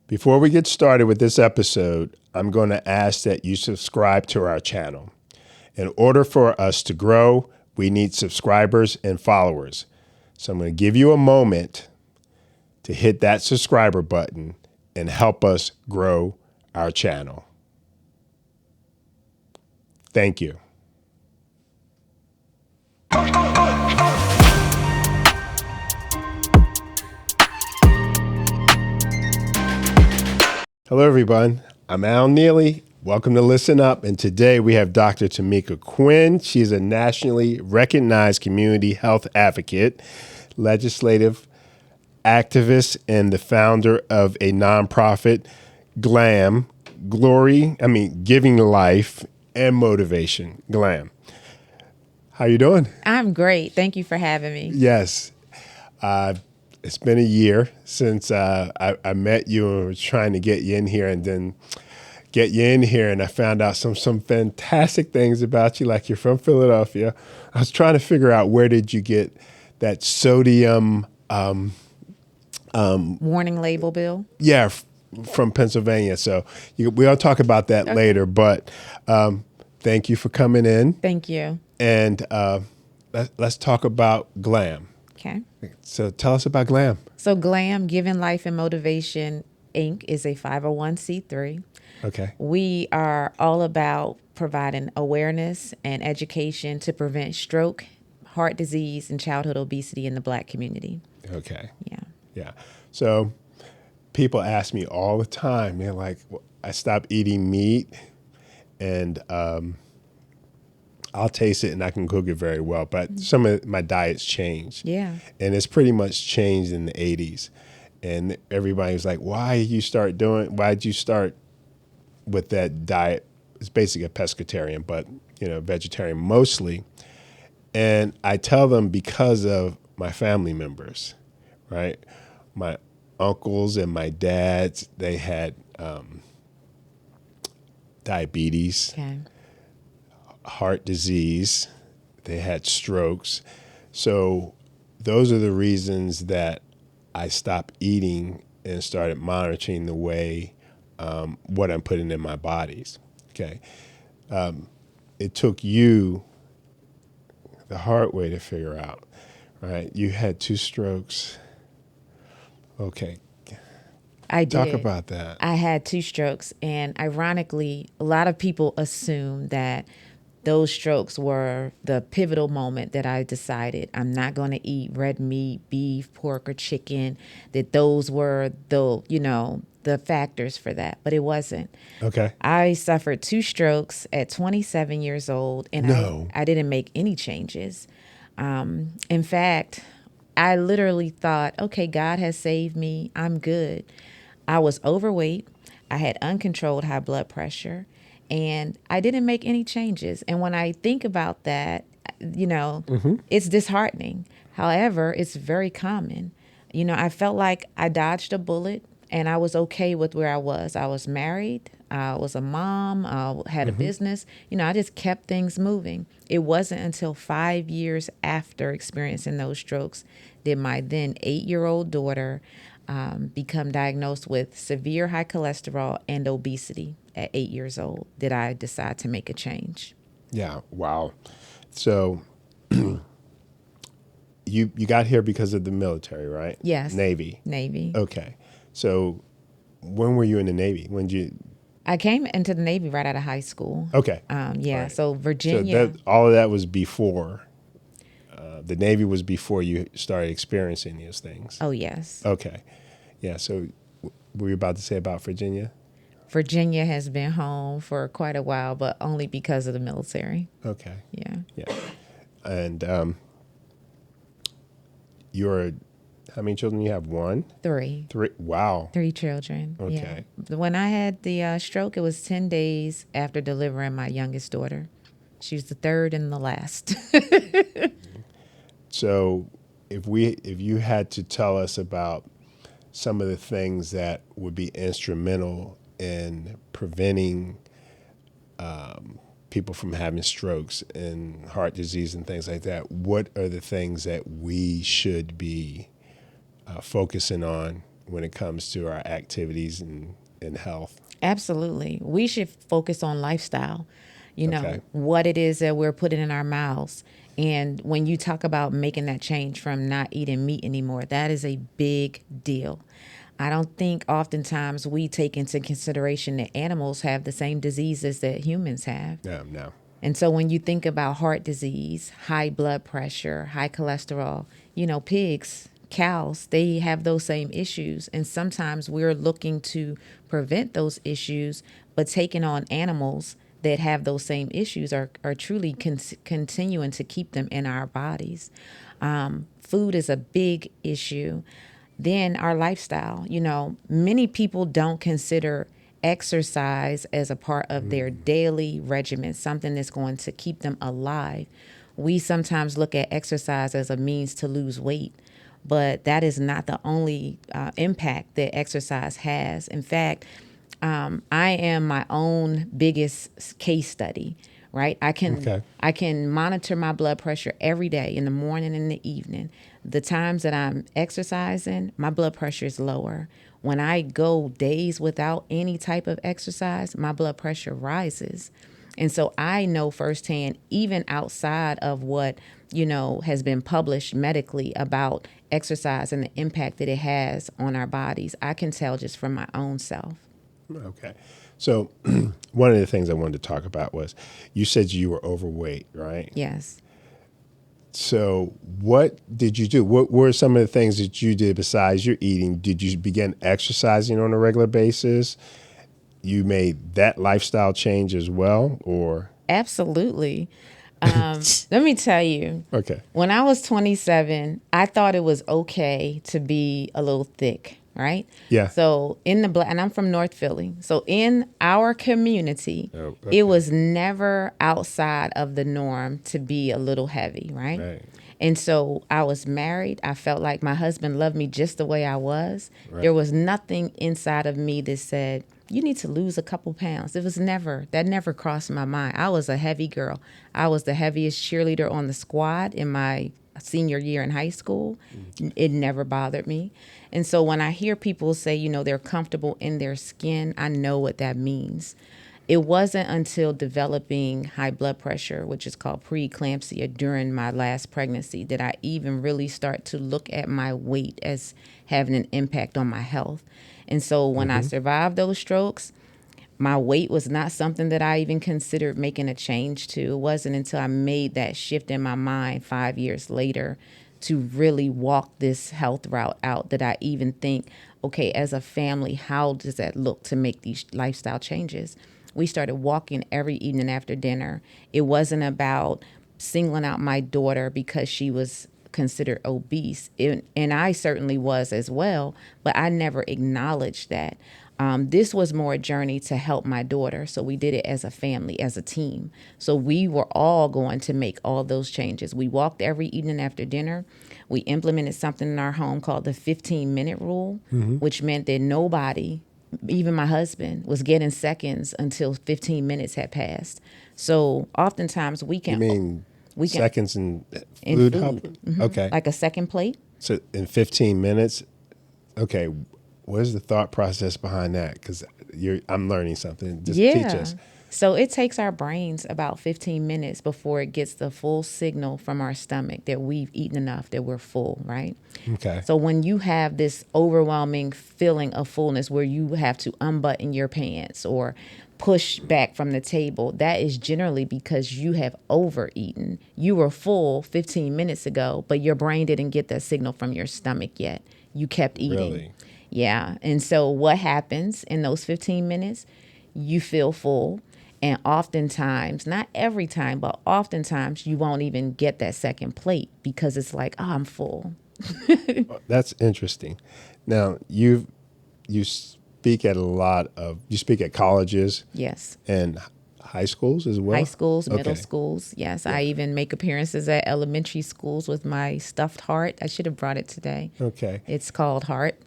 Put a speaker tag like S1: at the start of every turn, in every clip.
S1: Before we get started with this episode, I'm going to ask that you subscribe to our channel. In order for us to grow, we need subscribers and followers. So I'm going to give you a moment to hit that subscriber button and help us grow our channel. Thank you. Hello, everyone. I'm Al Neely. Welcome to Listen Up. And today we have Dr. Tamika Quinn. She's a nationally recognized community health advocate, legislative activist, and the founder of a nonprofit, GLAM, Giving Life and Motivation, GLAM. How you doing?
S2: I'm great. Thank you for having me.
S1: Yes. It's been a year since I met you and was trying to get you in here, and then get you in here, and I found out some fantastic things about you, like you're from Philadelphia. I was trying to figure out, where did you get that sodium
S2: Warning label, Bill.
S1: Yeah, from Pennsylvania. So we'll talk about that later, but thank you for coming in.
S2: Thank you.
S1: And let's talk about GLAM.
S2: Okay.
S1: So tell us about GLAM.
S2: So GLAM, Giving Life and Motivation, Inc. is a 501c3.
S1: Okay.
S2: We are all about providing awareness and education to prevent stroke, heart disease, and childhood obesity in the Black community.
S1: Okay.
S2: Yeah.
S1: So people ask me all the time, they're like, I stopped eating meat, and I'll taste it and I can cook it very well, but some of my diet's changed.
S2: Yeah.
S1: And it's pretty much changed in the 80s. And everybody was like, why'd you start with that diet? It's basically a pescatarian, but vegetarian mostly. And I tell them, because of my family members, right? My uncles and my dads, they had diabetes.
S2: Okay.
S1: Heart disease, they had strokes. So those are the reasons that I stopped eating and started monitoring the way what I'm putting in my bodies. Okay. It took you the hard way to figure out, right? You had 2 strokes. Okay.
S2: I did.
S1: Talk about that.
S2: I had 2 strokes, and ironically, a lot of people assume that those strokes were the pivotal moment that I decided I'm not going to eat red meat, beef, pork, or chicken, that those were the factors for that, but it wasn't.
S1: Okay.
S2: I suffered 2 strokes at 27 years old, and I didn't make any changes. In fact, I literally thought, okay, God has saved me. I'm good. I was overweight. I had uncontrolled high blood pressure, and I didn't make any changes. And when I think about that, it's disheartening. However, it's very common. I felt like I dodged a bullet, and I was okay with where I was. I was married. I was a mom. I had a business. I just kept things moving. It wasn't until 5 years after experiencing those strokes that my then 8-year-old daughter become diagnosed with severe high cholesterol and obesity at 8 years old that I decided to make a change.
S1: Yeah. Wow. So you got here because of the military, right?
S2: Yes.
S1: Navy. Okay. So when were you in the Navy? When did you?
S2: I came into the Navy right out of high school.
S1: Okay.
S2: Right. So Virginia.
S1: So all of that was before. The Navy was before you started experiencing these things.
S2: Oh, yes.
S1: Okay. Yeah. So were you about to say about Virginia?
S2: Virginia has been home for quite a while, but only because of the military.
S1: Okay.
S2: Yeah.
S1: And how many children you have? 1?
S2: 3.
S1: 3. Wow.
S2: 3 children.
S1: Okay.
S2: Yeah. When I had the stroke, it was 10 days after delivering my youngest daughter. She was the third and the last.
S1: So if you had to tell us about some of the things that would be instrumental in preventing people from having strokes and heart disease and things like that, what are the things that we should be focusing on when it comes to our activities and health.
S2: Absolutely. We should focus on lifestyle,
S1: Okay.
S2: what it is that we're putting in our mouths. And when you talk about making that change from not eating meat anymore, that is a big deal. I don't think oftentimes we take into consideration that animals have the same diseases that humans have.
S1: No.
S2: And so when you think about heart disease, high blood pressure, high cholesterol, pigs, cows, they have those same issues. And sometimes we're looking to prevent those issues, but taking on animals that have those same issues are truly continuing to keep them in our bodies. Food is a big issue. Then our lifestyle, many people don't consider exercise as a part of their daily regimen, something that's going to keep them alive. We sometimes look at exercise as a means to lose weight, but that is not the only impact that exercise has. In fact, I am my own biggest case study, right?
S1: Okay.
S2: I can monitor my blood pressure every day in the morning and in the evening. The times that I'm exercising, my blood pressure is lower. When I go days without any type of exercise, my blood pressure rises. And so I know firsthand, even outside of what, has been published medically about exercise and the impact that it has on our bodies, I can tell just from my own self.
S1: Okay. So one of the things I wanted to talk about was you said you were overweight, right?
S2: Yes.
S1: So what did you do? What were some of the things that you did besides your eating? Did you begin exercising on a regular basis? You made that lifestyle change as well, or?
S2: Absolutely. Let me tell you.
S1: Okay.
S2: When I was 27, I thought it was okay to be a little thick, right?
S1: Yeah.
S2: So and I'm from North Philly. So in our community,
S1: Oh, okay.
S2: it was never outside of the norm to be a little heavy, right?
S1: Right.
S2: And so I was married. I felt like my husband loved me just the way I was.
S1: Right.
S2: There was nothing inside of me that said, you need to lose a couple pounds. That never crossed my mind. I was a heavy girl. I was the heaviest cheerleader on the squad in my senior year in high school. It never bothered me. And so when I hear people say, they're comfortable in their skin, I know what that means. It wasn't until developing high blood pressure, which is called preeclampsia, during my last pregnancy, that I even really start to look at my weight as having an impact on my health. And so when I survived those strokes, my weight was not something that I even considered making a change to. It wasn't until I made that shift in my mind 5 years later to really walk this health route out that I even think, okay, as a family, how does that look to make these lifestyle changes? We started walking every evening after dinner. It wasn't about singling out my daughter because she was considered obese. And I certainly was as well, but I never acknowledged that. This was more a journey to help my daughter. So we did it as a family, as a team. So we were all going to make all those changes. We walked every evening after dinner. We implemented something in our home called the 15-minute rule, which meant that nobody, even my husband, was getting seconds until 15 minutes had passed. So oftentimes we can...
S1: You mean seconds in
S2: in
S1: food?
S2: food.
S1: Okay.
S2: Like a second plate.
S1: So in 15 minutes, okay, what is the thought process behind that? Because I'm learning something. Just teach us.
S2: So it takes our brains about 15 minutes before it gets the full signal from our stomach that we've eaten enough, that we're full, right?
S1: Okay.
S2: So when you have this overwhelming feeling of fullness where you have to unbutton your pants or push back from the table, that is generally because you have overeaten. You were full 15 minutes ago, but your brain didn't get that signal from your stomach yet. You kept eating.
S1: Really?
S2: Yeah. And so what happens in those 15 minutes? You feel full. And oftentimes, not every time, but oftentimes you won't even get that second plate because it's like, oh, I'm full.
S1: That's interesting. Now, you speak at you speak at colleges.
S2: Yes.
S1: And high schools as well?
S2: High schools, middle
S1: Okay.
S2: schools. Yes.
S1: Yeah.
S2: I even make appearances at elementary schools with my stuffed heart. I should have brought it today.
S1: Okay.
S2: It's called Heart.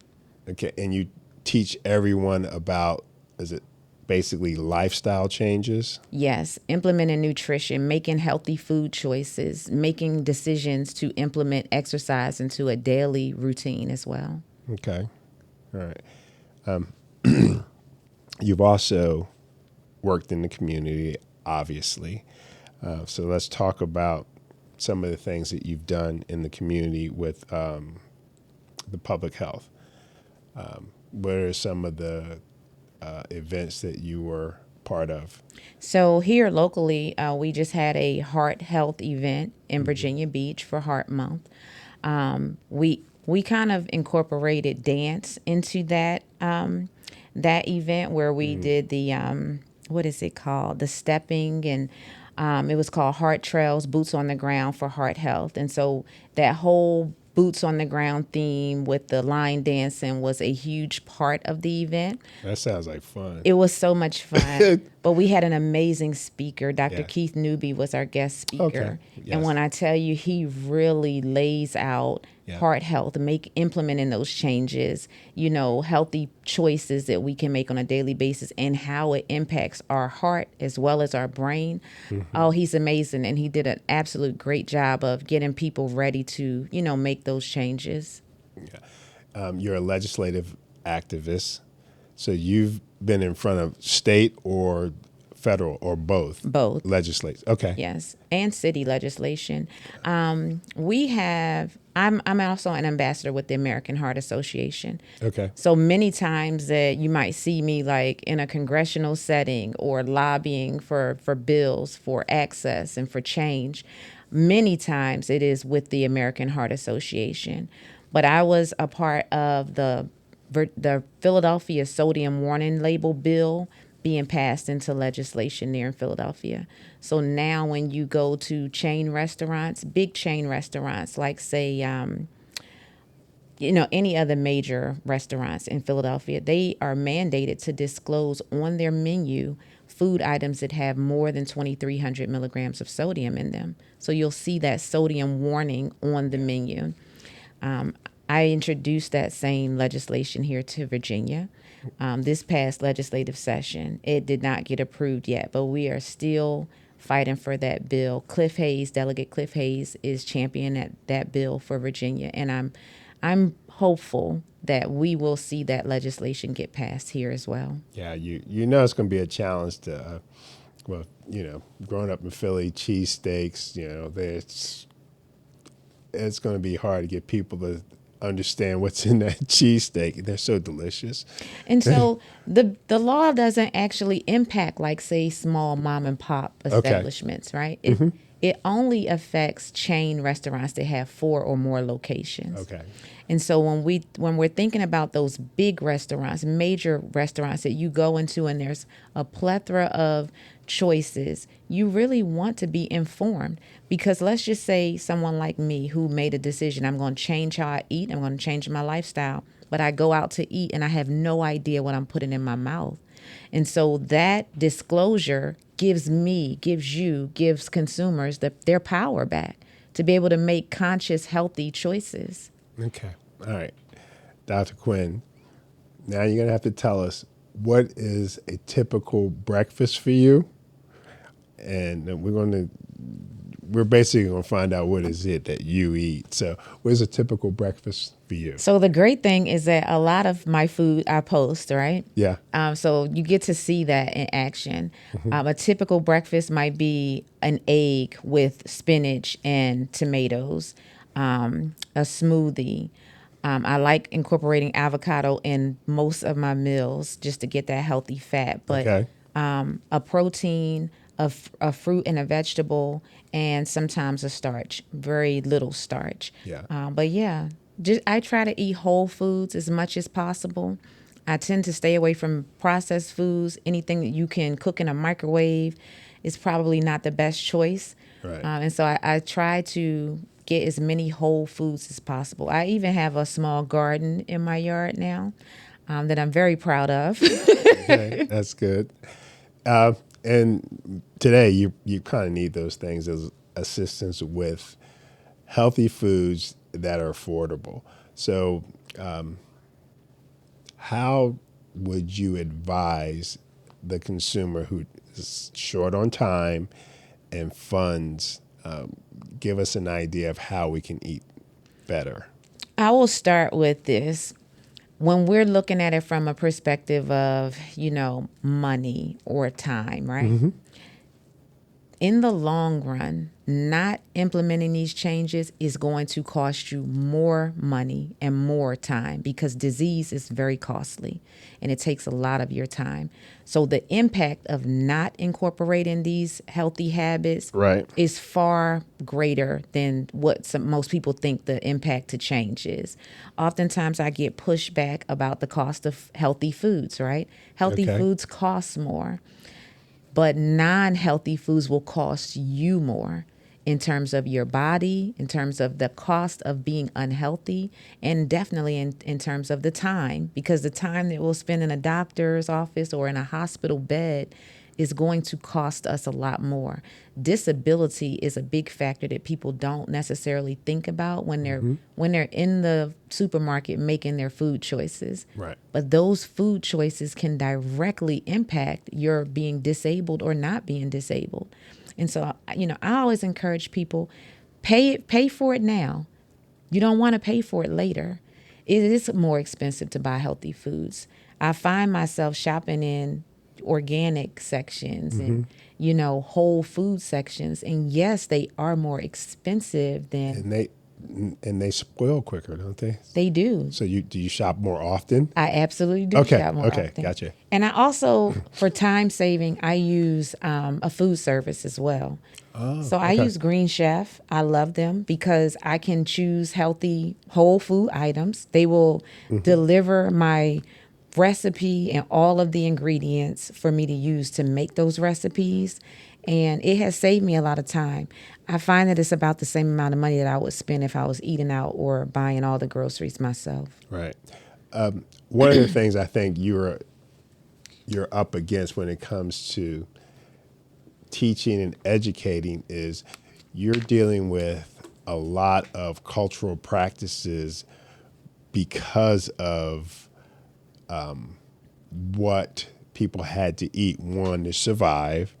S1: Okay. And you teach everyone about, is it basically lifestyle changes?
S2: Yes, implementing nutrition, making healthy food choices, making decisions to implement exercise into a daily routine as well.
S1: Okay. All right. You've also worked in the community, obviously. So let's talk about some of the things that you've done in the community with the public health. What are some of the events that you were part of?
S2: So here locally, we just had a heart health event in Virginia Beach for Heart Month. We kind of incorporated dance into that event where we did the what is it called, the stepping, and it was called Heart Trails Boots on the Ground for Heart Health. And so that whole boots on the ground theme with the line dancing was a huge part of the event.
S1: That sounds like fun.
S2: It was so much fun. But we had an amazing speaker. Dr.
S1: Yeah.
S2: Keith Newby was our guest speaker.
S1: Okay. Yes.
S2: And when I tell you, he really lays out heart health, implementing those changes, healthy choices that we can make on a daily basis and how it impacts our heart as well as our brain. Oh, he's amazing. And he did an absolute great job of getting people ready to, make those changes.
S1: You're a legislative activist. So you've been in front of state or federal or both?
S2: Both.
S1: Legislation. Okay.
S2: Yes. And city legislation. I'm also an ambassador with the American Heart Association.
S1: Okay.
S2: So many times that you might see me like in a congressional setting or lobbying for bills, for access and for change. Many times it is with the American Heart Association. But I was a part of the Philadelphia sodium warning label bill being passed into legislation there in Philadelphia. So now when you go to chain restaurants, big chain restaurants, like say, any other major restaurants in Philadelphia, they are mandated to disclose on their menu food items that have more than 2,300 milligrams of sodium in them. So you'll see that sodium warning on the menu. I introduced that same legislation here to Virginia this past legislative session. It did not get approved yet, but we are still fighting for that bill. Delegate Cliff Hayes is championing that bill for Virginia, and I'm hopeful that we will see that legislation get passed here as well.
S1: Yeah, you know it's going to be a challenge to, growing up in Philly, cheesesteaks, it's going to be hard to get people to understand what's in that cheesesteak. They're so delicious.
S2: And so the law doesn't actually impact, like, say, small mom and pop establishments, right? It only affects chain restaurants that have 4 or more locations.
S1: Okay.
S2: And so when we're thinking about those big restaurants, major restaurants that you go into and there's a plethora of choices, you really want to be informed, because let's just say someone like me who made a decision, I'm going to change how I eat, I'm going to change my lifestyle, but I go out to eat and I have no idea what I'm putting in my mouth. And so that disclosure gives consumers their power back to be able to make conscious, healthy choices.
S1: Okay. All right. Dr. Quinn, now you're going to have to tell us, what is a typical breakfast for you? And we're basically going to find out what is it that you eat. So what is a typical breakfast for you?
S2: So the great thing is that a lot of my food I post, right?
S1: Yeah.
S2: So you get to see that in action. A typical breakfast might be an egg with spinach and tomatoes, a smoothie. I like incorporating avocado in most of my meals just to get that healthy fat. But a protein, a fruit and a vegetable, and sometimes a starch, very little starch.
S1: Yeah.
S2: I try to eat whole foods as much as possible. I tend to stay away from processed foods. Anything that you can cook in a microwave is probably not the best choice.
S1: Right.
S2: And so I try to get as many whole foods as possible. I even have a small garden in my yard now that I'm very proud of.
S1: Okay, that's good. And today you kind of need those things as assistance with healthy foods that are affordable. So how would you advise the consumer who is short on time and funds, give us an idea of how we can eat better?
S2: I will start with this. when we're looking at it from a perspective of, money or time, right?
S1: Mm-hmm.
S2: In the long run, not implementing these changes is going to cost you more money and more time, because disease is very costly and it takes a lot of your time. So the impact of not incorporating these healthy habits
S1: Right.
S2: is far greater than what most people think the impact to change is. Oftentimes I get pushback about the cost of healthy foods, right? Healthy
S1: Okay.
S2: foods cost more. But non-healthy foods will cost you more in terms of your body, in terms of the cost of being unhealthy, and definitely in terms of the time, because the time that we'll spend in a doctor's office or in a hospital bed is going to cost us a lot more. Disability is a big factor that people don't necessarily think about when they're in the supermarket making their food choices.
S1: Right.
S2: But those food choices can directly impact your being disabled or not being disabled. And so, I always encourage people, pay for it now. You don't want to pay for it later. It is more expensive to buy healthy foods. I find myself shopping in organic sections and whole food sections, and yes, they are more expensive than
S1: And they spoil quicker, don't they?
S2: they do.
S1: So do you shop more often?
S2: I absolutely do
S1: Okay.
S2: shop more
S1: Okay.
S2: often.
S1: Gotcha.
S2: And I also, for time saving, I use a food service as well.
S1: Oh,
S2: So I
S1: okay.
S2: use Green Chef. I love them because I can choose healthy whole food items. They will deliver my recipe and all of the ingredients for me to use to make those recipes. And it has saved me a lot of time. I find that it's about the same amount of money that I would spend if I was eating out or buying all the groceries myself.
S1: Right. One of the things I think you're up against when it comes to teaching and educating is you're dealing with a lot of cultural practices because of what people had to eat, one, to survive,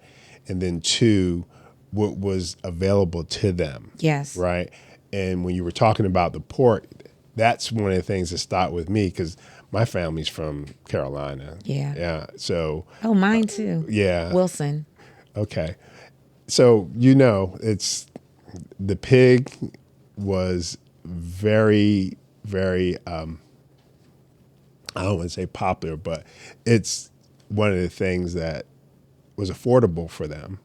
S1: and then two, what was available to them.
S2: Yes.
S1: Right. And when you were talking about the pork, that's one of the things that stuck with me because my family's from Carolina.
S2: Yeah.
S1: Yeah. So.
S2: Oh, mine too.
S1: Yeah.
S2: Wilson.
S1: Okay. So, it's the pig was very, very, I don't want to say popular, but it's one of the things that was affordable for them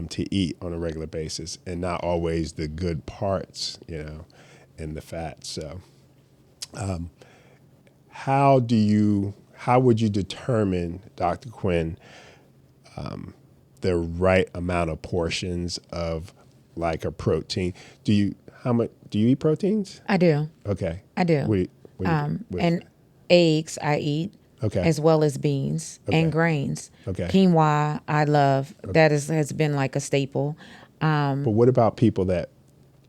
S1: to eat on a regular basis, and not always the good parts, and the fat. So, how would you determine, Dr. Quinn, the right amount of portions of like a protein? Do you eat proteins?
S2: I do.
S1: Okay.
S2: I do. And eggs I eat.
S1: Okay.
S2: As well as beans and grains.
S1: Okay.
S2: Quinoa, I love. That has been like a staple.
S1: But what about people that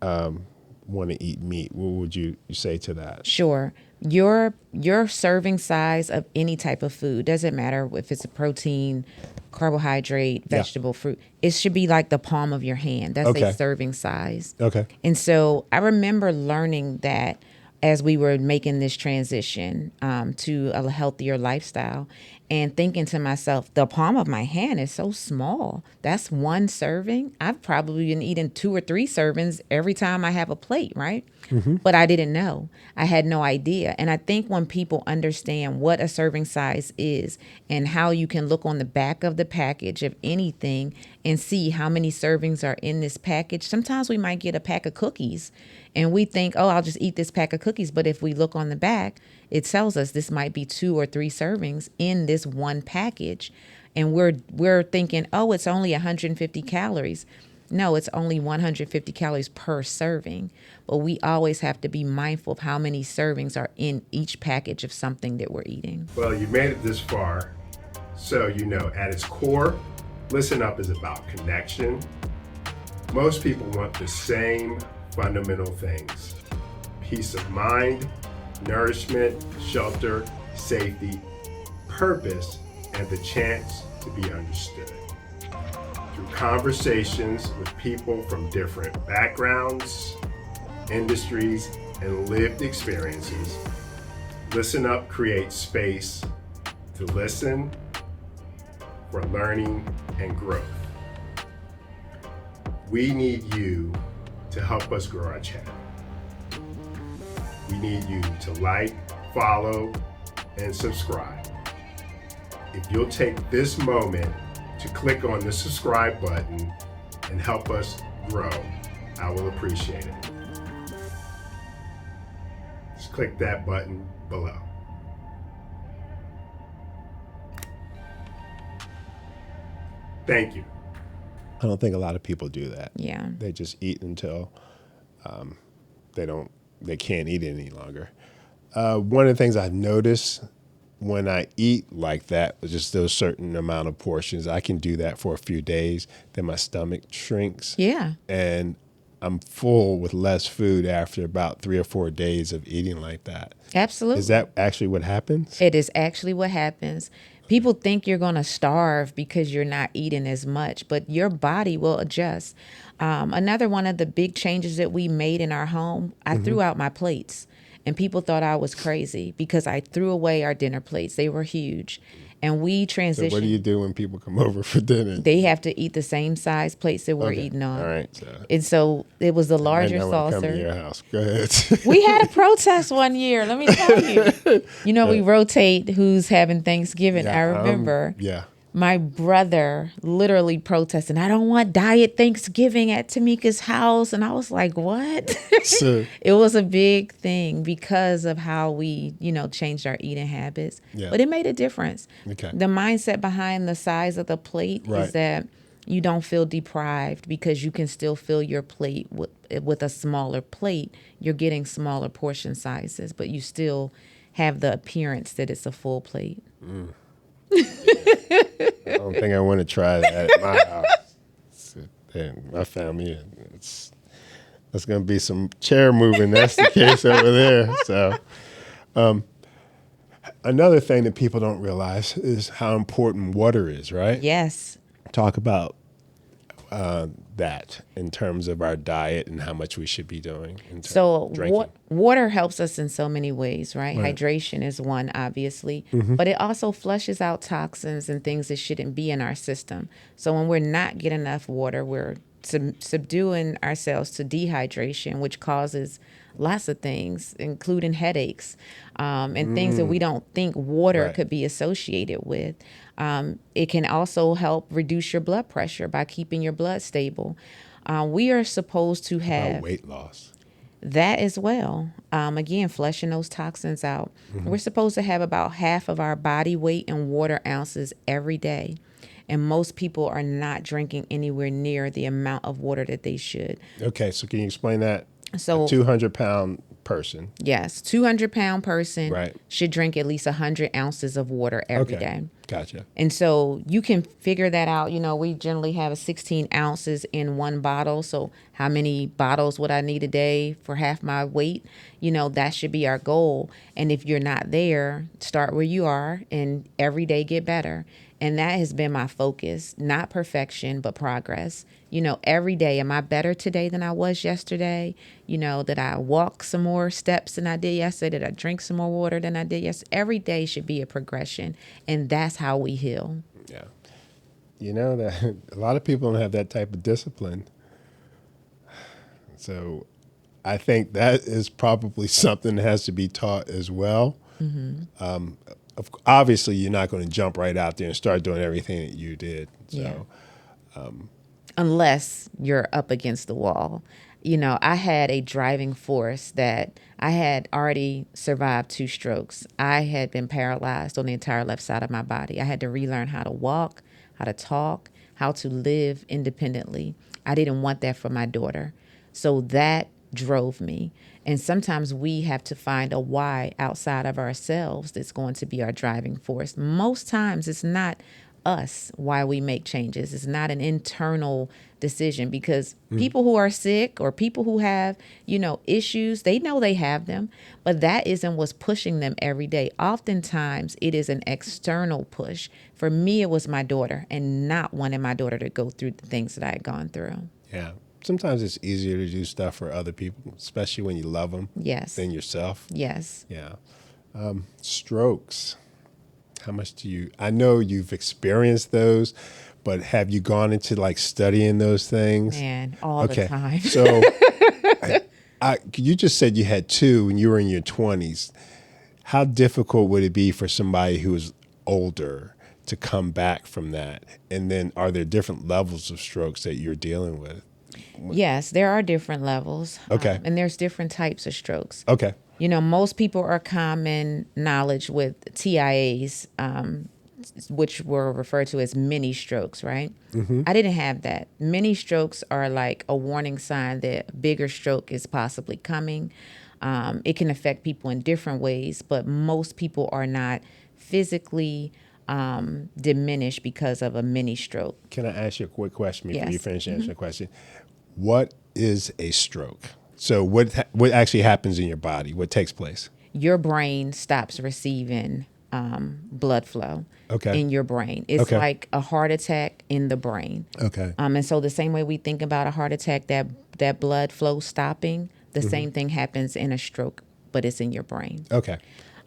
S1: want to eat meat? What would you say to that?
S2: Sure. Your serving size of any type of food, doesn't matter if it's a protein, carbohydrate, vegetable, fruit. It should be like the palm of your hand. That's a serving size.
S1: Okay.
S2: And so I remember learning that as we were making this transition to a healthier lifestyle, and thinking to myself, the palm of my hand is so small. That's one serving. I've probably been eating 2 or 3 servings every time I have a plate, right? Mm-hmm. But I didn't know. I had no idea. And I think when people understand what a serving size is and how you can look on the back of the package of anything and see how many servings are in this package, sometimes we might get a pack of cookies and we think, oh, I'll just eat this pack of cookies. But if we look on the back, it tells us this might be 2 or 3 servings in this one package. And we're thinking, oh, it's only 150 calories. No, it's only 150 calories per serving. But we always have to be mindful of how many servings are in each package of something that we're eating.
S1: Well, you made it this far. So, at its core, ListenUp is about connection. Most people want the same fundamental things: peace of mind, nourishment, shelter, safety, purpose, and the chance to be understood. Through conversations with people from different backgrounds, industries, and lived experiences, Listen Up creates space to listen for learning and growth. We need you to help us grow our channel. We need you to like, follow, and subscribe. If you'll take this moment to click on the subscribe button and help us grow, I will appreciate it. Just click that button below. Thank you. I don't think a lot of people do that.
S2: Yeah.
S1: They just eat until they can't eat any longer. One of the things I've noticed when I eat like that, just those certain amount of portions, I can do that for a few days, then my stomach shrinks.
S2: Yeah.
S1: And I'm full with less food after about 3 or 4 days of eating like that.
S2: Absolutely.
S1: Is that actually what happens?
S2: It is actually what happens. People think you're going to starve because you're not eating as much, but your body will adjust. Another one of the big changes that we made in our home, I threw out my plates. And people thought I was crazy because I threw away our dinner plates. They were huge. And we transitioned.
S1: So what do you do when people come over for dinner?
S2: They have to eat the same size plates that we're eating on.
S1: All right.
S2: And so it was a larger saucer.
S1: Come to your house. Go ahead.
S2: We had a protest one year. Let me tell you. We rotate who's having Thanksgiving. I remember. My brother literally protesting, I don't want diet Thanksgiving at Tamika's house. And I was like, what? It was a big thing because of how we, changed our eating habits. Yeah. But it made a difference.
S1: Okay.
S2: The mindset behind the size of the plate is that you don't feel deprived because you can still fill your plate with a smaller plate. You're getting smaller portion sizes, but you still have the appearance that it's a full plate.
S1: I don't think I want to try that at my house. And my family, that's going to be some chair moving. That's the case over there. So, another thing that people don't realize is how important water is, right?
S2: Yes.
S1: Talk about that in terms of our diet and how much we should be doing.
S2: So water helps us in so many ways, right? Hydration is one, obviously, but it also flushes out toxins and things that shouldn't be in our system. So when we're not getting enough water, we're subduing ourselves to dehydration, which causes lots of things, including headaches and things that we don't think water could be associated with. It can also help reduce your blood pressure by keeping your blood stable. We are supposed to have
S1: weight loss.
S2: That as well. Again, flushing those toxins out. We're supposed to have about half of our body weight in water ounces every day. And most people are not drinking anywhere near the amount of water that they should.
S1: Okay, so can you explain that?
S2: So,
S1: a 200-pound person.
S2: Yes, 200-pound person should drink at least 100 ounces of water every day.
S1: Gotcha.
S2: And so you can figure that out. We generally have 16 ounces in one bottle. So how many bottles would I need a day for half my weight? That should be our goal. And if you're not there, start where you are and every day get better. And that has been my focus, not perfection, but progress. Every day, am I better today than I was yesterday? That I walk some more steps than I did yesterday? That I drink some more water than I did yesterday? Every day should be a progression. And that's how we heal.
S1: Yeah. That a lot of people don't have that type of discipline. So I think that is probably something that has to be taught as well. Obviously, you're not going to jump right out there and start doing everything that you did. So,
S2: unless you're up against the wall. I had a driving force that I had already survived 2 strokes. I had been paralyzed on the entire left side of my body. I had to relearn how to walk, how to talk, how to live independently. I didn't want that for my daughter. So that drove me. And sometimes we have to find a why outside of ourselves that's going to be our driving force. Most times it's not us why we make changes. It's not an internal decision because people who are sick or people who have, issues, they know they have them, but that isn't what's pushing them every day. Oftentimes it is an external push. For me, it was my daughter and not wanting my daughter to go through the things that I had gone through.
S1: Yeah. Sometimes it's easier to do stuff for other people, especially when you love them
S2: than
S1: yourself.
S2: Yes.
S1: Yeah. Strokes. How much I know you've experienced those, but have you gone into like studying those things?
S2: Man, all the time.
S1: So you just said you had two when you were in your 20s. How difficult would it be for somebody who is older to come back from that? And then are there different levels of strokes that you're dealing with?
S2: Yes, there are different levels.
S1: Okay.
S2: And there's different types of strokes.
S1: Okay.
S2: You know, most people are common knowledge with TIAs, which were referred to as mini strokes, right? I didn't have that. Mini strokes are like a warning sign that a bigger stroke is possibly coming. It can affect people in different ways, but most people are not physically diminished because of a mini stroke.
S1: Can I ask you a quick question before you
S2: Yes.
S1: finish answering the question? What is a stroke? So what actually happens in your body? What takes place?
S2: Your brain stops receiving blood flow
S1: Okay.
S2: in your brain. It's
S1: Okay.
S2: like a heart attack in the brain.
S1: Okay.
S2: And so the same way we think about a heart attack, that blood flow stopping, the same thing happens in a stroke, but it's in your brain.
S1: Okay.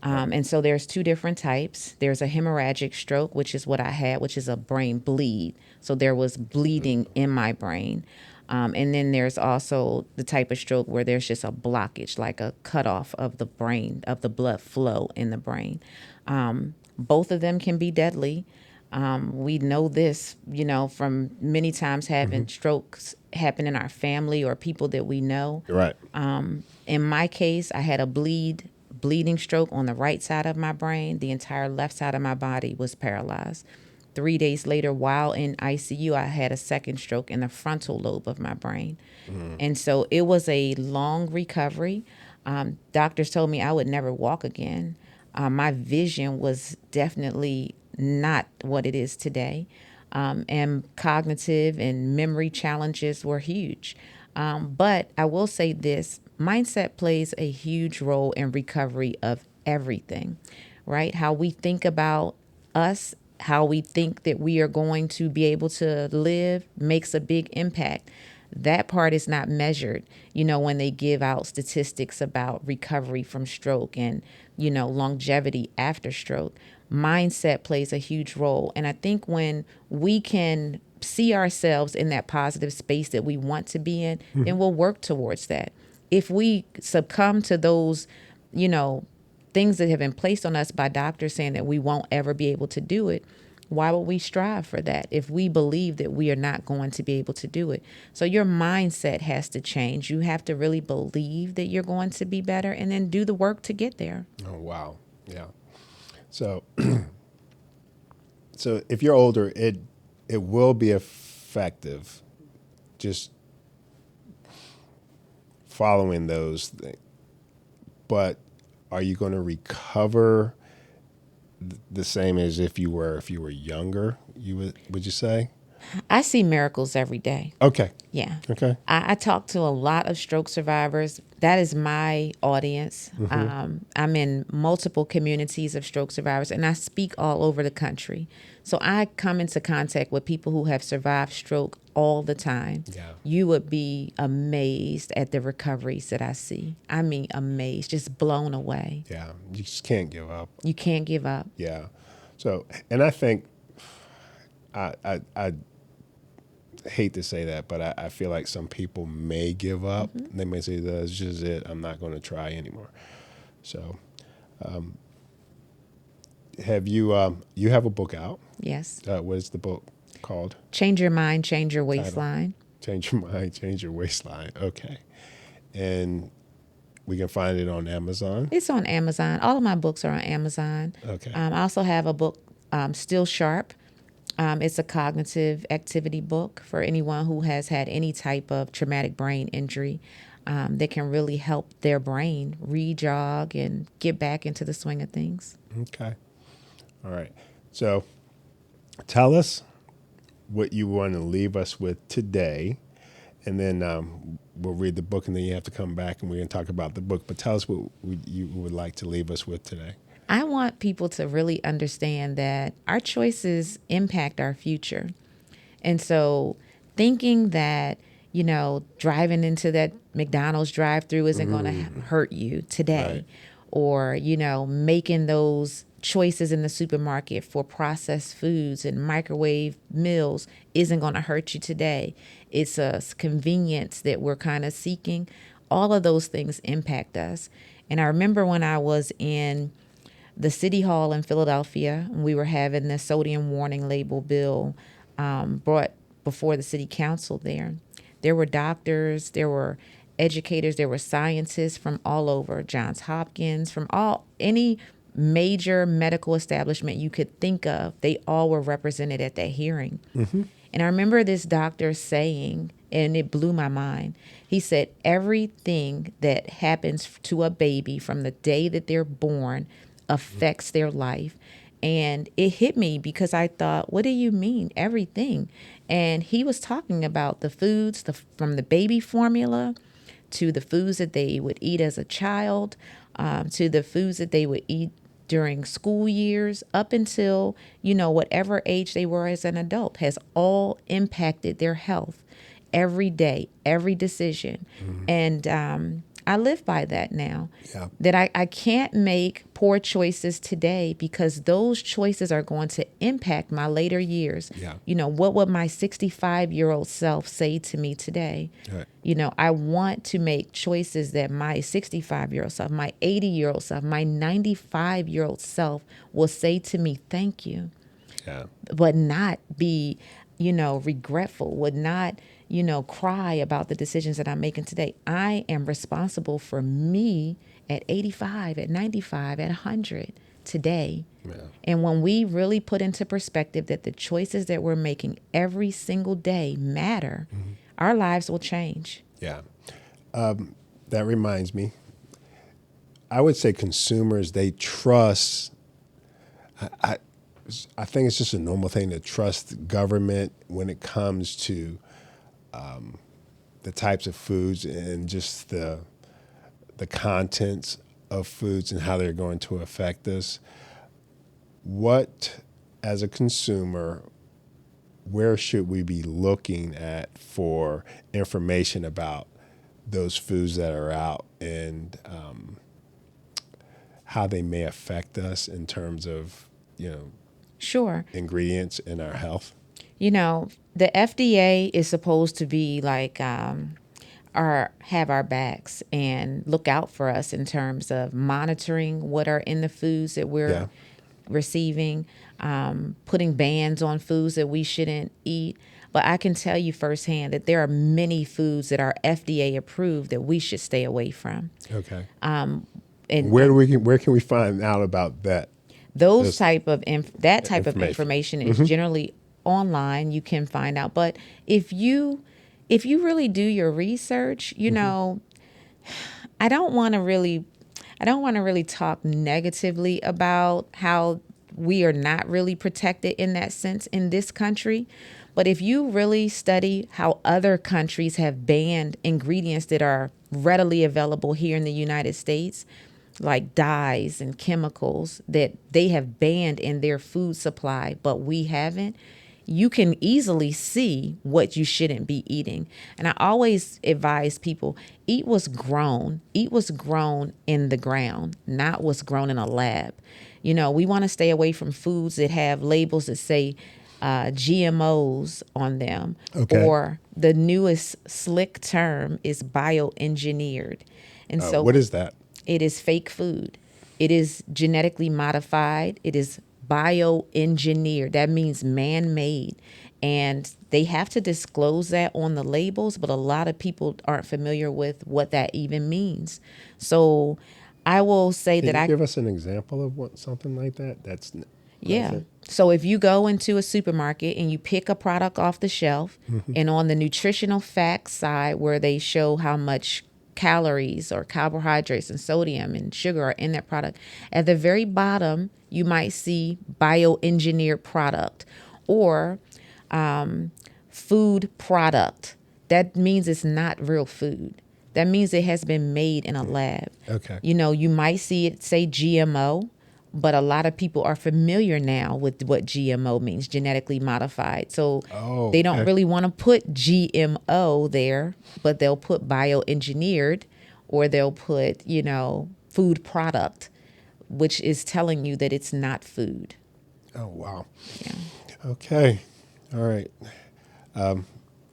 S2: And so there's two different types. There's a hemorrhagic stroke, which is what I had, which is a brain bleed. So there was bleeding in my brain. And then there's also the type of stroke where there's just a blockage, like a cutoff of the brain, of the blood flow in the brain. Both of them can be deadly. We know this, from many times having strokes happen in our family or people that we know.
S1: Right.
S2: In my case, I had a bleeding stroke on the right side of my brain. The entire left side of my body was paralyzed. 3 days later, while in ICU, I had a second stroke in the frontal lobe of my brain. And so it was a long recovery. Doctors told me I would never walk again. My vision was definitely not what it is today. And cognitive and memory challenges were huge. But I will say this, mindset plays a huge role in recovery of everything, right? How we think about us, how we think that we are going to be able to live makes a big impact. That part is not measured, when they give out statistics about recovery from stroke and, longevity after stroke. Mindset plays a huge role. And I think when we can see ourselves in that positive space that we want to be in, then we'll work towards that. If we succumb to those, things that have been placed on us by doctors saying that we won't ever be able to do it, why would we strive for that if we believe that we are not going to be able to do it? So your mindset has to change. You have to really believe that you're going to be better and then do the work to get there.
S1: Oh, wow. Yeah. So, so if you're older, it will be effective just following those things. But are you going to recover the same as if you were younger? Would you say?
S2: I see miracles every day.
S1: Okay.
S2: Yeah.
S1: Okay.
S2: I talk to a lot of stroke survivors. That is my audience. I'm in multiple communities of stroke survivors, and I speak all over the country. So I come into contact with people who have survived stroke all the time.
S1: Yeah.
S2: You would be amazed at the recoveries that I see. I mean, amazed, just blown away.
S1: Yeah. You just can't give up.
S2: You can't give up.
S1: Yeah. So, and I think I hate to say that, but I feel like some people may give up. They may say, that's just it. I'm not going to try anymore. So, have you have a book out?
S2: Yes.
S1: What is the book called?
S2: Change Your Mind, Change Your Waistline.
S1: Change Your Mind, Change Your Waistline. Okay. And we can find it on Amazon?
S2: It's on Amazon. All of my books are on Amazon.
S1: Okay.
S2: I also have a book, Still Sharp. It's a cognitive activity book for anyone who has had any type of traumatic brain injury that can really help their brain re-jog and get back into the swing of things.
S1: Okay. All right. So tell us what you want to leave us with today, and then we'll read the book, and then you have to come back and we're going to talk about the book. But tell us what you would like to leave us with today.
S2: I want people to really understand that our choices impact our future. And so thinking that, driving into that McDonald's drive-through isn't going to hurt you today, or, making those choices in the supermarket for processed foods and microwave meals isn't going to hurt you today. It's a convenience that we're kind of seeking. All of those things impact us. And I remember when I was in the city hall in Philadelphia, and we were having the sodium warning label bill brought before the city council there. There were doctors, there were educators, there were scientists from all over, Johns Hopkins, from any major medical establishment you could think of. They all were represented at that hearing. Mm-hmm. And I remember this doctor saying, and it blew my mind. He said, everything that happens to a baby from the day that they're born affects their life. And it hit me because I thought, what do you mean, everything? And he was talking about the foods, from the baby formula to the foods that they would eat as a child, to the foods that they would eat during school years, up until, whatever age they were as an adult, has all impacted their health every day, every decision. Mm-hmm. And I live by that now. Yeah. That I can't make poor choices today because those choices are going to impact my later years. Yeah. What would my 65-year-old self say to me today? Right. I want to make choices that my 65-year-old self, my 80-year-old self, my 95-year-old self will say to me, thank you. Yeah. But not be, regretful, would not cry about the decisions that I'm making today. I am responsible for me at 85, at 95, at 100 today. Yeah. And when we really put into perspective that the choices that we're making every single day matter, mm-hmm. our lives will change. Yeah.
S1: That reminds me, I would say consumers, they trust, I think it's just a normal thing to trust government when it comes to the types of foods and just the contents of foods and how they're going to affect us. What, as a consumer, where should we be looking at for information about those foods that are out and how they may affect us in terms of,
S2: sure,
S1: ingredients in our health?
S2: The FDA is supposed to be like have our backs and look out for us in terms of monitoring what are in the foods that we're receiving, putting bans on foods that we shouldn't eat. But I can tell you firsthand that there are many foods that are FDA approved that we should stay away from.
S1: Okay. And where can we find out about that?
S2: That type of information is mm-hmm. generally online. You can find out, but if you really do your research, mm-hmm. I don't want to really talk negatively about how we are not really protected in that sense in this country. But if you really study how other countries have banned ingredients that are readily available here in the United States, like dyes and chemicals that they have banned in their food supply, but we haven't, you can easily see what you shouldn't be eating. And I always advise people, eat what's grown in the ground, not what's grown in a lab. We want to stay away from foods that have labels that say GMOs on them. Okay. Or the newest slick term is bioengineered. And so
S1: what is that?
S2: It is fake food. It is genetically modified. It is bioengineered. That means man-made. And they have to disclose that on the labels, but a lot of people aren't familiar with what that even means. So I will say
S1: Can you give us an example of something like that?
S2: Yeah. So if you go into a supermarket and you pick a product off the shelf, mm-hmm. and on the nutritional facts side where they show how much calories or carbohydrates and sodium and sugar are in that product, at the very bottom, you might see bioengineered product or food product. That means it's not real food. That means it has been made in a lab. Okay. You might see it say GMO, but a lot of people are familiar now with what GMO means, genetically modified. So they don't really want to put GMO there, but they'll put bioengineered, or they'll put, food product, which is telling you that it's not food.
S1: Oh, wow.
S2: Yeah.
S1: Okay. All right.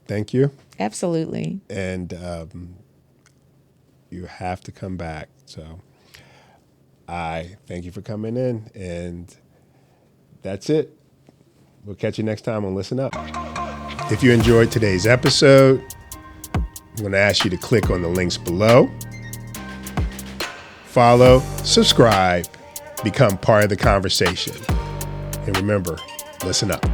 S1: Thank you.
S2: Absolutely.
S1: And you have to come back. So I thank you for coming in. And that's it. We'll catch you next time on Listen Up. If you enjoyed today's episode, I'm going to ask you to click on the links below. Follow, subscribe, become part of the conversation. And remember, listen up.